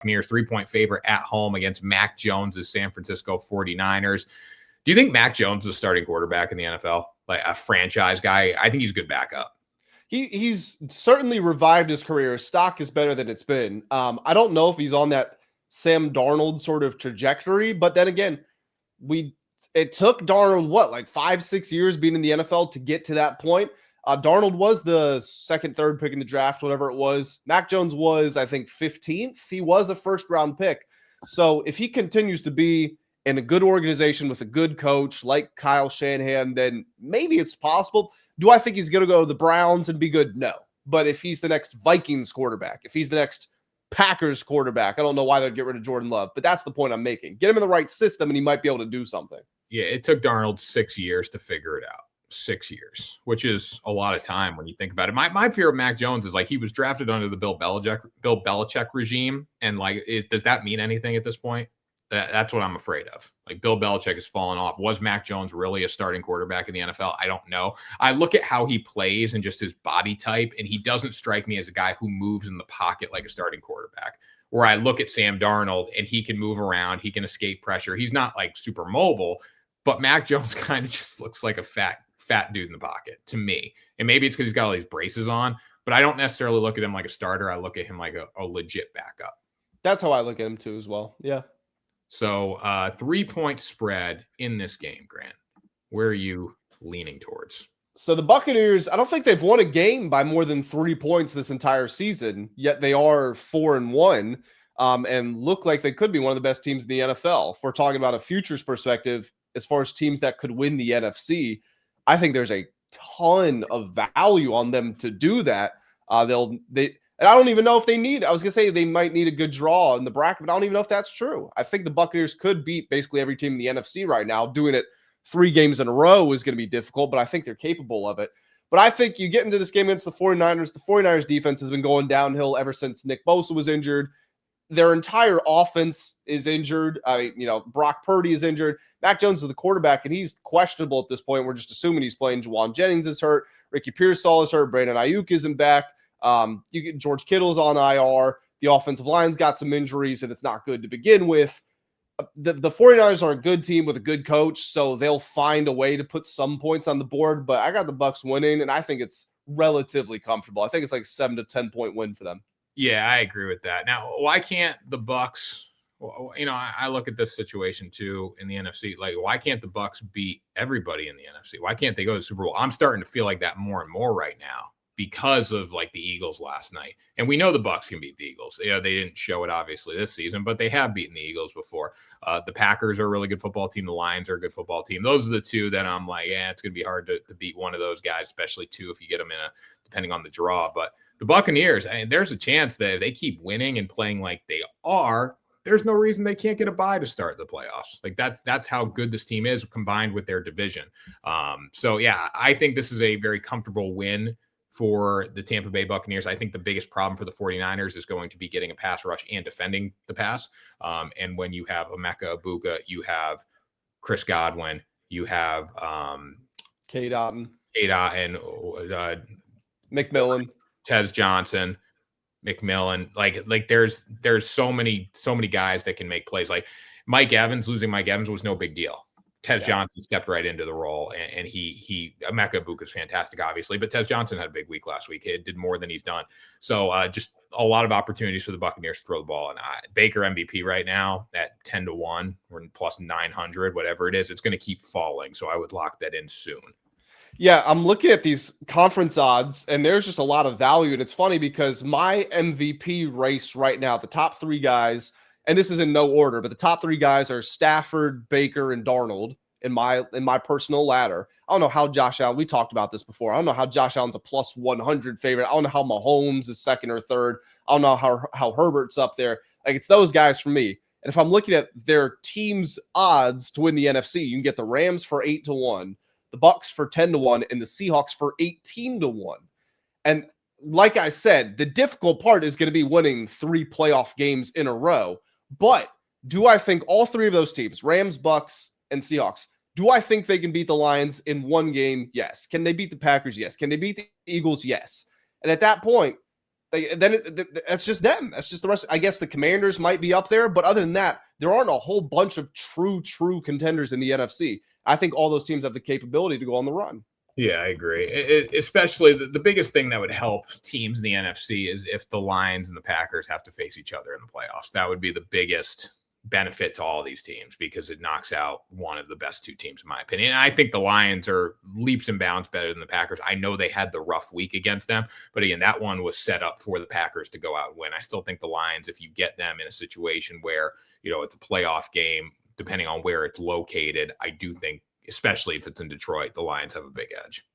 Buccaneers 3-point favorite at home against Mac Jones' San Francisco 49ers. Do you think Mac Jones is a starting quarterback in the NFL? Like a franchise guy? I think he's a good backup. He's certainly revived his career. His stock is better than it's been. I don't know if he's on that Sam Darnold sort of trajectory, but then again, it took Darnold like 5-6 years being in the NFL to get to that point. Darnold was the second, third pick in the draft, whatever it was. Mac Jones was, I think, 15th. He was a first-round pick. So if he continues to be in a good organization with a good coach like Kyle Shanahan, then maybe it's possible. Do I think he's going to go to the Browns and be good? No. But if he's the next Vikings quarterback, if he's the next Packers quarterback, I don't know why they'd get rid of Jordan Love, but that's the point I'm making. Get him in the right system and he might be able to do something. Yeah, it took Darnold 6 years to figure it out. 6 years, which is a lot of time when you think about it. My fear of Mac Jones is like he was drafted under the Bill Belichick regime. And like, does that mean anything at this point? That's what I'm afraid of. Like Bill Belichick has fallen off. Was Mac Jones really a starting quarterback in the NFL? I don't know. I look at how he plays and just his body type, and he doesn't strike me as a guy who moves in the pocket like a starting quarterback. Where I look at Sam Darnold and he can move around, he can escape pressure. He's not like super mobile, but Mac Jones kind of just looks like a fat dude in the pocket to me. And maybe it's because he's got all these braces on, but I don't necessarily look at him like a starter. I look at him like a legit backup. That's how I look at him too as well. Yeah. So 3-point spread in this game, Grant. Where are you leaning towards? So the Buccaneers, I don't think they've won a game by more than 3 points this entire season, yet they are 4-1 and look like they could be one of the best teams in the NFL. If we're talking about a futures perspective, as far as teams that could win the NFC, I think there's a ton of value on them to do that. And I don't even know if they need, I was going to say they might need a good draw in the bracket, but I don't even know if that's true. I think the Buccaneers could beat basically every team in the NFC right now. Doing it 3 games in a row is going to be difficult, but I think they're capable of it. But I think you get into this game against the 49ers. The 49ers defense has been going downhill ever since Nick Bosa was injured. Their entire offense is injured. Brock Purdy is injured. Mac Jones is the quarterback, and he's questionable at this point. We're just assuming he's playing. Juwan Jennings is hurt. Ricky Pearsall is hurt. Brandon Ayuk isn't back. George Kittle's on IR. The offensive line's got some injuries, and it's not good to begin with. The 49ers are a good team with a good coach, so they'll find a way to put some points on the board. But I got the Bucs winning, and I think it's relatively comfortable. I think it's like 7 to 10 point win for them. Yeah, I agree with that. Now, why can't the Bucs? I look at this situation too in the NFC. Like, why can't the Bucs beat everybody in the NFC? Why can't they go to the Super Bowl? I'm starting to feel like that more and more right now, because of like the Eagles last night. And we know the Bucs can beat the Eagles. They didn't show it obviously this season, but they have beaten the Eagles before. The Packers are a really good football team. The Lions are a good football team. Those are the two that I'm like, it's going to be hard to beat one of those guys, especially two if you get them depending on the draw. But the Buccaneers, there's a chance that if they keep winning and playing like they are, there's no reason they can't get a bye to start the playoffs. Like that's how good this team is combined with their division. So yeah, I think this is a very comfortable win for the Tampa Bay Buccaneers. I think the biggest problem for the 49ers is going to be getting a pass rush and defending the pass. And when you have Emeka Egbuka, you have Chris Godwin, you have K-Dot and McMillan, Tez Johnson, McMillan. Like there's so many guys that can make plays. Like losing Mike Evans was no big deal. Tez Johnson stepped right into the role, and Emeka Egbuka is fantastic, obviously, but Tez Johnson had a big week last week. He did more than he's done. So just a lot of opportunities for the Buccaneers to throw the ball. And Baker MVP right now at 10-1 or plus 900, whatever it is, it's going to keep falling. So I would lock that in soon. Yeah, I'm looking at these conference odds, and there's just a lot of value. And it's funny because my MVP race right now, the top 3 guys, and this is in no order, but the top 3 guys are Stafford, Baker, and Darnold in my personal ladder. I don't know how Josh Allen, we talked about this before. I don't know how Josh Allen's a plus 100 favorite. I don't know how Mahomes is second or third. I don't know how Herbert's up there. Like, it's those guys for me. And if I'm looking at their team's odds to win the NFC, you can get the Rams for 8-1, the Bucs for 10-1, and the Seahawks for 18-1. And like I said, the difficult part is going to be winning 3 playoff games in a row. But do I think all 3 of those teams, Rams, Bucs, and Seahawks, do I think they can beat the Lions in one game? Yes. Can they beat the Packers? Yes. Can they beat the Eagles? Yes. And at that point, That's just them. That's just the rest. I guess the Commanders might be up there, but other than that, there aren't a whole bunch of true contenders in the NFC. I think all those teams have the capability to go on the run. Yeah, I agree. Especially the biggest thing that would help teams in the NFC is if the Lions and the Packers have to face each other in the playoffs. That would be the biggest benefit to all these teams because it knocks out one of the best two teams, in my opinion. And I think the Lions are leaps and bounds better than the Packers. I know they had the rough week against them, but again, that one was set up for the Packers to go out and win. I still think the Lions, if you get them in a situation where, it's a playoff game, depending on where it's located, I do think, especially if it's in Detroit, the Lions have a big edge.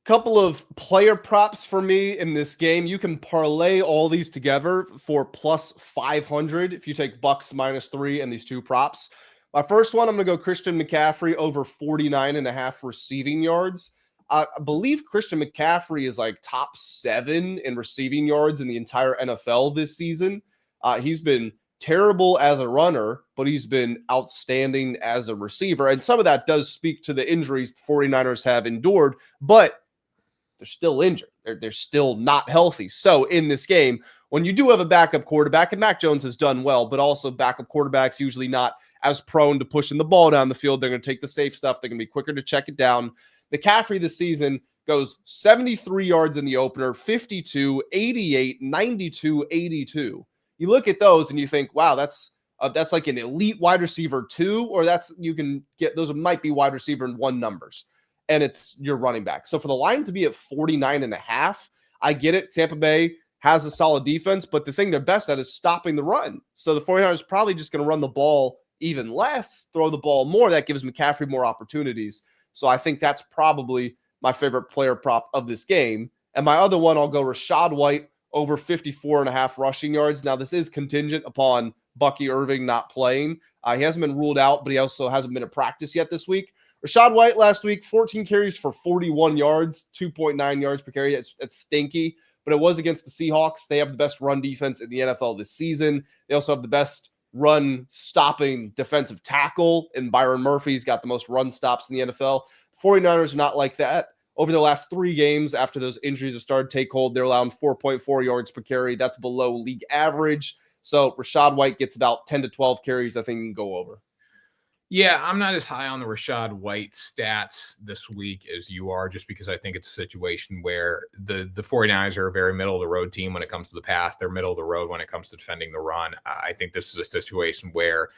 Couple of player props for me in this game. You can parlay all these together for plus 500 if you take Bucs -3 and these two props. My first one, I'm going to go Christian McCaffrey over 49.5 receiving yards. I believe Christian McCaffrey is like top 7 in receiving yards in the entire NFL this season. He's been terrible as a runner, but he's been outstanding as a receiver. And some of that does speak to the injuries the 49ers have endured, but they're still injured. They're still not healthy. So in this game, when you do have a backup quarterback, and Mac Jones has done well, but also backup quarterbacks usually not as prone to pushing the ball down the field. They're going to take the safe stuff. They're going to be quicker to check it down. McCaffrey this season goes 73 yards in the opener, 52, 88, 92, 82. You look at those and you think, wow, that's like an elite wide receiver 2, or you can get those might be wide receiver 1 numbers. And it's your running back. So for the line to be at 49.5, I get it. Tampa Bay has a solid defense, but the thing they're best at is stopping the run. So the 49ers are probably just going to run the ball even less, throw the ball more. That gives McCaffrey more opportunities. So I think that's probably my favorite player prop of this game. And my other one, I'll go Rachaad White over 54.5 rushing yards. Now, this is contingent upon Bucky Irving not playing. He hasn't been ruled out, but he also hasn't been at practice yet this week. Rachaad White last week, 14 carries for 41 yards, 2.9 yards per carry. It's stinky, but it was against the Seahawks. They have the best run defense in the NFL this season. They also have the best run-stopping defensive tackle, and Byron Murphy's got the most run stops in the NFL. 49ers are not like that. Over the last 3 games, after those injuries have started to take hold, they're allowing 4.4 yards per carry. That's below league average. So Rachaad White gets about 10 to 12 carries. I think he can go over. Yeah, I'm not as high on the Rachaad White stats this week as you are, just because I think it's a situation where the 49ers are a very middle of the road team when it comes to the pass. They're middle of the road when it comes to defending the run. I think this is a situation where,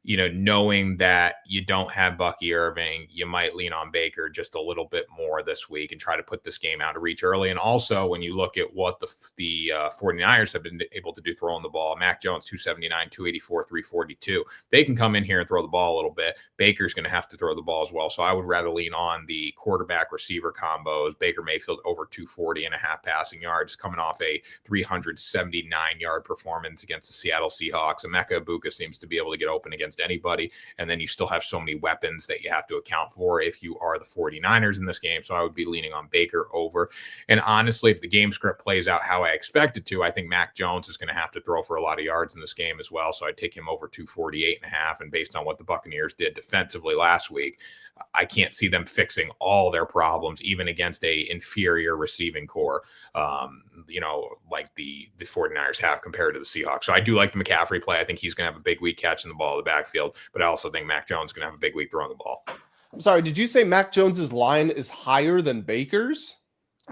knowing that you don't have Bucky Irving, you might lean on Baker just a little bit more this week and try to put this game out of reach early. And also, when you look at what the 49ers have been able to do throwing the ball, Mac Jones, 279, 284, 342. They can come in here and throw the ball a little bit. Baker's going to have to throw the ball as well. So I would rather lean on the quarterback receiver combos. Baker Mayfield over 240.5 passing yards, coming off a 379-yard performance against the Seattle Seahawks. Emeka Egbuka seems to be able to get open against anybody, and then you still have so many weapons that you have to account for if you are the 49ers in this game. So I would be leaning on Baker over. And honestly, if the game script plays out how I expect it to, I think Mac Jones is going to have to throw for a lot of yards in this game as well. So I'd take him over 248.5. And based on what the Buccaneers did defensively last week, I can't see them fixing all their problems, even against a inferior receiving core, like the 49ers have compared to the Seahawks. So I do like the McCaffrey play. I think he's going to have a big week catching the ball in the backfield, but I also think Mac Jones is going to have a big week throwing the ball. I'm sorry, did you say Mac Jones's line is higher than Baker's?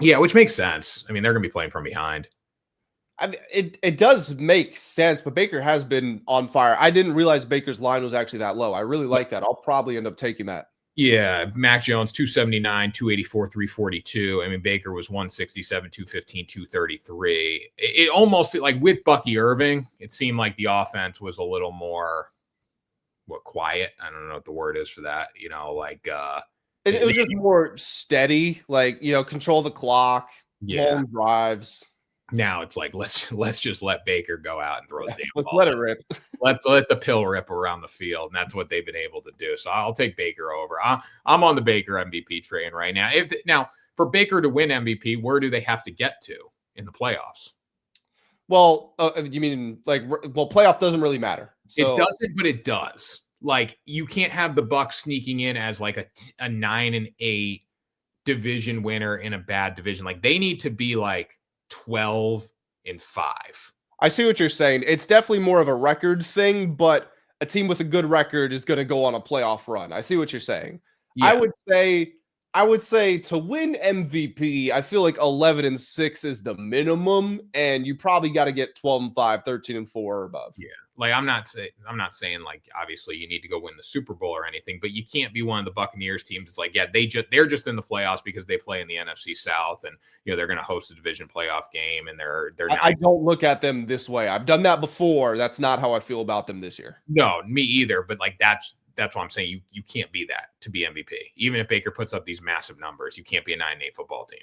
Yeah, which makes sense. I mean, they're going to be playing from behind. It does make sense, but Baker has been on fire. I didn't realize Baker's line was actually that low. I really like that. I'll probably end up taking that. Yeah, Mac Jones, 279, 284, 342. I mean, Baker was 167, 215, 233. It almost, like with Bucky Irving, it seemed like the offense was a little more, quiet? I don't know what the word is for that. It was just more steady, control the clock, long drives. Now it's like, let's just let Baker go out and throw the damn let's ball. Let it rip. Let the pill rip around the field, and that's what they've been able to do. So I'll take Baker over. I'm on the Baker MVP train right now. Now for Baker to win MVP, where do they have to get to in the playoffs? Well, you mean playoff doesn't really matter. So. It doesn't, but it does. Like, you can't have the Bucs sneaking in as like a 9-8 division winner in a bad division. Like, they need to be like 12-5. I see what you're saying. It's definitely more of a record thing, but a team with a good record is going to go on a playoff run. I see what you're saying. Yeah. I would say to win MVP, I feel like 11-6 is the minimum, and you probably got to get 12-5, 13-4 or above. Yeah. Like I'm not saying like obviously you need to go win the Super Bowl or anything, but you can't be one of the Buccaneers teams. It's like, yeah, they're just in the playoffs because they play in the NFC South, and they're going to host a division playoff game, and they're I don't look at them this way. I've done that before. That's not how I feel about them this year. No, me either. But like that's what I'm saying. You can't be that to be MVP. Even if Baker puts up these massive numbers, you can't be a 9-8 football team.